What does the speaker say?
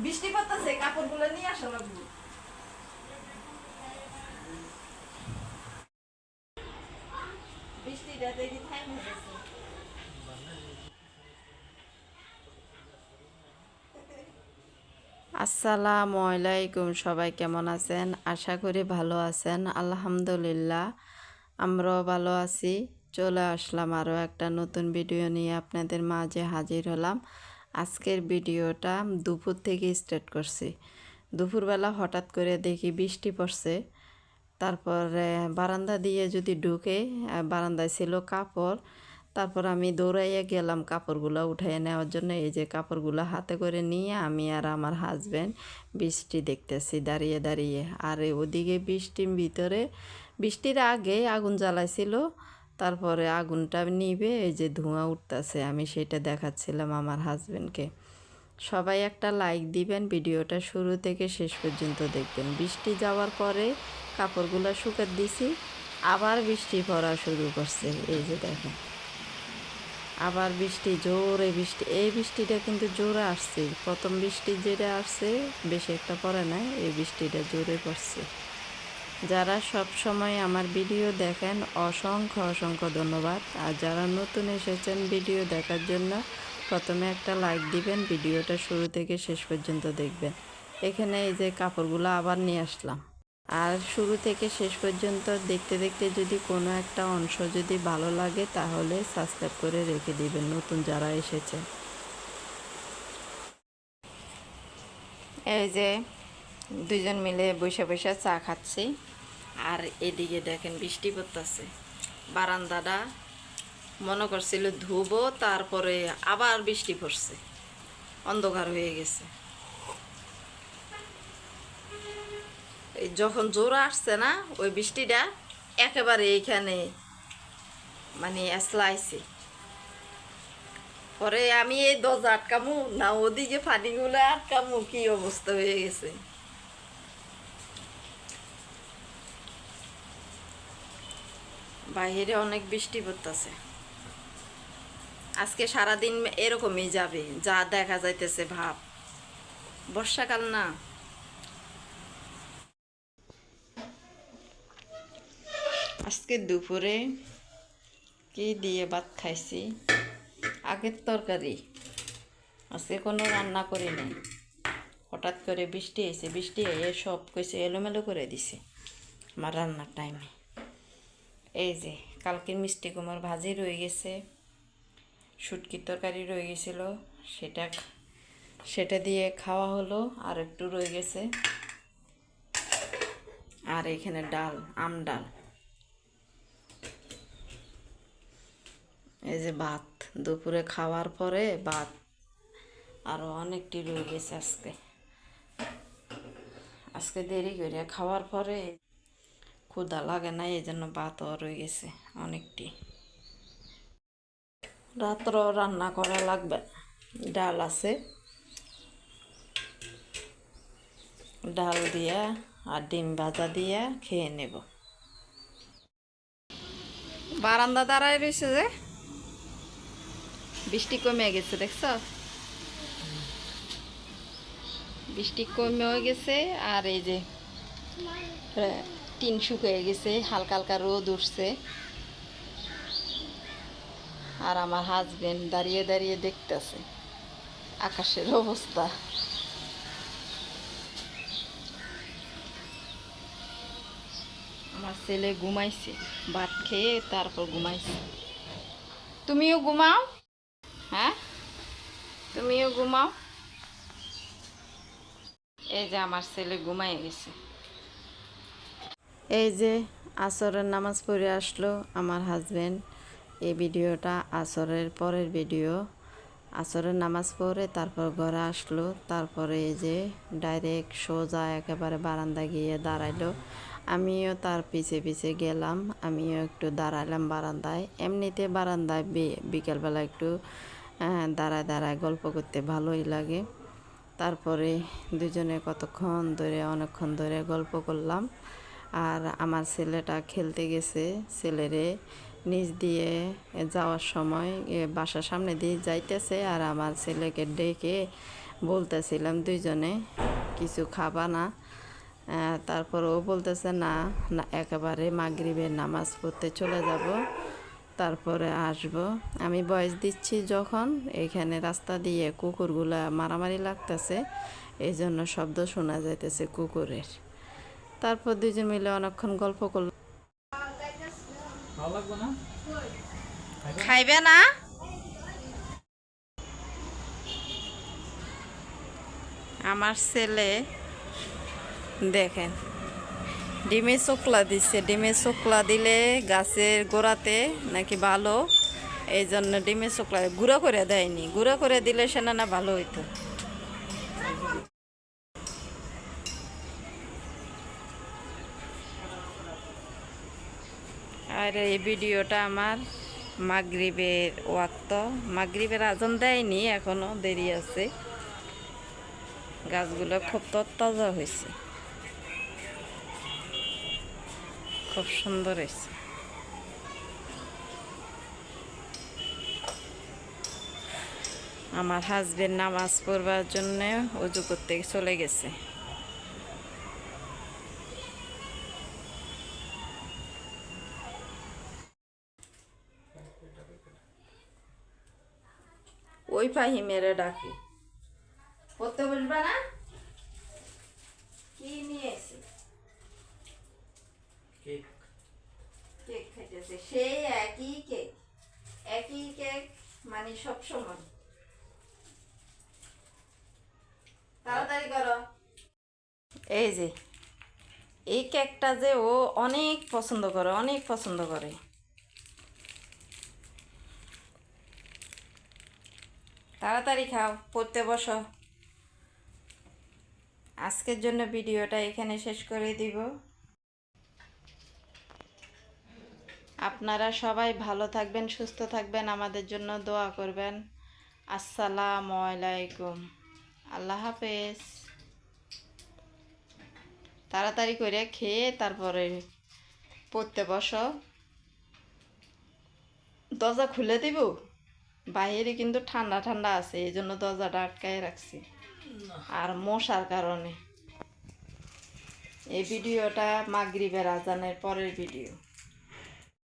বৃষ্টি পড়তেছে, কাপড়গুলো নিয়ে আসা লাগবে। বৃষ্টিটা দেখি থাইমে গেছে। আসসালামু আলাইকুম, সবাই কেমন আছেন? আশা করি ভালো আছেন। আলহামদুলিল্লাহ আমরাও ভালো আছি। চলে আসলাম আরও একটা নতুন ভিডিও নিয়ে আপনাদের মাঝে হাজির হলাম। আজকের ভিডিওটা দুপুর থেকে স্টার্ট করছি। দুপুরবেলা হঠাৎ করে দেখি বৃষ্টি পড়ছে। তারপরে বারান্দা দিয়ে যদি ঢুকে, বারান্দায় ছিল কাপড়। তারপর আমি দৌড়াইয়া গেলাম কাপড়গুলো উঠাইয়া নেওয়ার জন্য। এই যে কাপড়গুলো হাতে করে নিয়ে আমি আর আমার হাজব্যান্ড বৃষ্টি দেখতেছি দাঁড়িয়ে দাঁড়িয়ে। আর ওদিকে বৃষ্টির ভিতরে, বৃষ্টির আগে আগুন জ্বালাইছিল, তারপরে আগুনটা নিভে এই যে ধোঁয়া উঠতেছে, আমি সেটা দেখাচ্ছিলাম আমার হাজব্যান্ডকে। সবাই একটা লাইক দিবেন, ভিডিওটা শুরু থেকে শেষ পর্যন্ত দেখবেন। বৃষ্টি যাওয়ার পরে কাপড়গুলো শুকাতে দিছি, আবার বৃষ্টি পড়া শুরু করছে। এই যে দেখেন, আবার বৃষ্টি, জোরে বৃষ্টি। এই বৃষ্টিটা কিন্তু জোরে আসছে। প্রথম বৃষ্টি যেটা আসছে বেশি একটা পড়ে নাই, এই বৃষ্টিটা জোরে পড়ছে। যারা সব সময় আমার ভিডিও দেখেন অসংখ্য অসংখ্য ধন্যবাদ। আর যারা নতুন এসেছেন ভিডিও দেখার জন্য, প্রথমে একটা লাইক দিবেন, ভিডিওটা শুরু থেকে শেষ পর্যন্ত দেখবেন। এখানে এই যে কাপড়গুলো আবার নিয়ে আসলাম। আর শুরু থেকে শেষ পর্যন্ত দেখতে দেখতে যদি কোনো একটা অংশ যদি ভালো লাগে তাহলে সাবস্ক্রাইব করে রেখে দিবেন নতুন যারা এসেছে। এই যে দুজন মিলে বসে বসে চা খাচ্ছি। আর এদিকে দেখেন বৃষ্টি পড়তেছে। বারান্দাটা মনে করছিল ধুবো, তারপরে আবার বৃষ্টি পড়ছে, অন্ধকার হয়ে গেছে। যখন জোরে আসছে না ওই বৃষ্টিটা, একেবারে এইখানে মানে আসলাইছে। পরে আমি এই দরজা আটকামু না ওদিকে পানিগুলো আটকামু, কি অবস্থা হয়ে গেছে। বাইরে অনেক বৃষ্টি পড়তেছে। আজকে সারাদিন এরকমই যাবে যা দেখা যাইতেছে ভাব। বর্ষাকাল না। আজকে দুপুরে কি দিয়ে ভাত খাইছি, আগের তরকারি। আজকে কোনো রান্না করি নাই। হঠাৎ করে বৃষ্টি এসে, বৃষ্টি এসে সব কিছু এলোমেলো করে দিছে আমার রান্নার টাইমে। এই যে কালকের মিষ্টি কুমড় ভাজি রয়ে গেছে, শুটকির তরকারি রয়ে গেছিল, সেটা সেটা দিয়ে খাওয়া হলো। আর একটু রয়ে গেছে। আর এখানে ডাল, আম ডাল। এই যে ভাত দুপুরে খাওয়ার পরে ভাত আরও অনেকটি রয়ে গেছে। আজকে আজকে দেরি করে খাওয়ার পরে ক্ষুধা লাগে না, এই জন্য ভাতও রয়ে গেছে অনেকটি। রাত্র রান্না করা লাগবে। ডাল আছে, ডাল দিয়া আর ডিম ভাজা দিয়া খেয়ে নেব। বারান্দা দাঁড়ায় রয়েছে যে, বৃষ্টি কমে গেছে দেখছ, বৃষ্টি কমে গেছে। আর এই যে টিন শুকিয়ে গেছে, হালকা হালকা রোদ উঠছে। আর আমার হাজবেন্ড দাঁড়িয়ে দাঁড়িয়ে দেখতেছে আকাশের অবস্থা। আমার ছেলে ঘুমাইছে, ভাত খেয়ে তারপর ঘুমাইছে। তুমিও ঘুমাও, হ্যাঁ তুমিও ঘুমাও। এই যে আমার ছেলে ঘুমাই গেছে। এই যে আসরের নামাজ পড়ে আসলো আমার হাজবেন্ড। এই ভিডিওটা আসরের পরের ভিডিও। আসরের নামাজ পড়ে তারপর ঘরে আসলো, তারপরে এই যে ডাইরেক্ট সোজা একেবারে বারান্দা গিয়ে দাঁড়াইলো। আমিও তার পিছে পিছে গেলাম, আমিও একটু দাঁড়াইলাম বারান্দায়। এমনিতে বারান্দায় বিকেলবেলা একটু দাঁড়ায় দাঁড়ায় গল্প করতে ভালোই লাগে। তারপরে দুজনে কতক্ষণ ধরে, অনেকক্ষণ ধরে গল্প করলাম। আর আমার ছেলেটা খেলতে গেছে, ছেলেরে নিচ দিয়ে যাওয়ার সময় বাসার সামনে দিয়ে যাইতেছে, আর আমার ছেলেকে ডেকে বলতেছিলাম দুইজনে কিছু খাবা না, তারপর ও বলতেছে না না একেবারে মাগরিবের নামাজ পড়তে চলে যাব, তারপরে আসব। আমি ভয়েস দিচ্ছি যখন এখানে রাস্তা দিয়ে কুকুরগুলা মারামারি লাগতেছে, এই জন্য শব্দ শোনা যাইতেছে কুকুরের। তারপর দুইজন মিলে অনেকক্ষণ গল্প করল। খাইবে না? আমার ছেলে দেখেন ডিমে চোকলা দিচ্ছে, ডিমে চোকলা দিলে গাছের গোড়াতে নাকি ভালো, এই জন্য ডিমে চোকলা গুঁড়া করে দেয়নি, গুঁড়া করে দিলে সে না ভালো হইতো। আর এই ভিডিওটা আমার মাগরিবের ওয়াক্ত, মাগরিবের আজান দেয়নি এখনো, দেরি আছে। গাছগুলো খুব তরতাজা হয়েছে, খুব সুন্দর হয়েছে। আমার হাজবেন্ড নামাজ পড়বার জন্য অজু করতে চলে গেছে। ওই ফাহিমেরে ডাকি, পড়তে বসবা না? কি নিয়ে এসে? কেক। কেক খাইতেছে, সেই একই কেক, একই কেক মানে সব সময়। তাড়াতাড়ি করো। এই যে এই কেকটা যে ও অনেক পছন্দ করে, অনেক পছন্দ করে। তাড়াতাড়ি খাও, পড়তে বসো। আজকের জন্য ভিডিওটা এখানে শেষ করে দিব। আপনারা সবাই ভালো থাকবেন, সুস্থ থাকবেন, আমাদের জন্য দোয়া করবেন। আসসালামু আলাইকুম, আল্লাহ হাফেজ। তাড়াতাড়ি করে খেয়ে তারপরে পড়তে বসো। দরজা খুলে দিব, বাইরে কিন্তু ঠান্ডা ঠান্ডা আছে, এই জন্য দরজাটা আটকায় রাখছি, আর মশার কারণে। এই ভিডিওটা মাগরিবের আজানের পরের ভিডিও।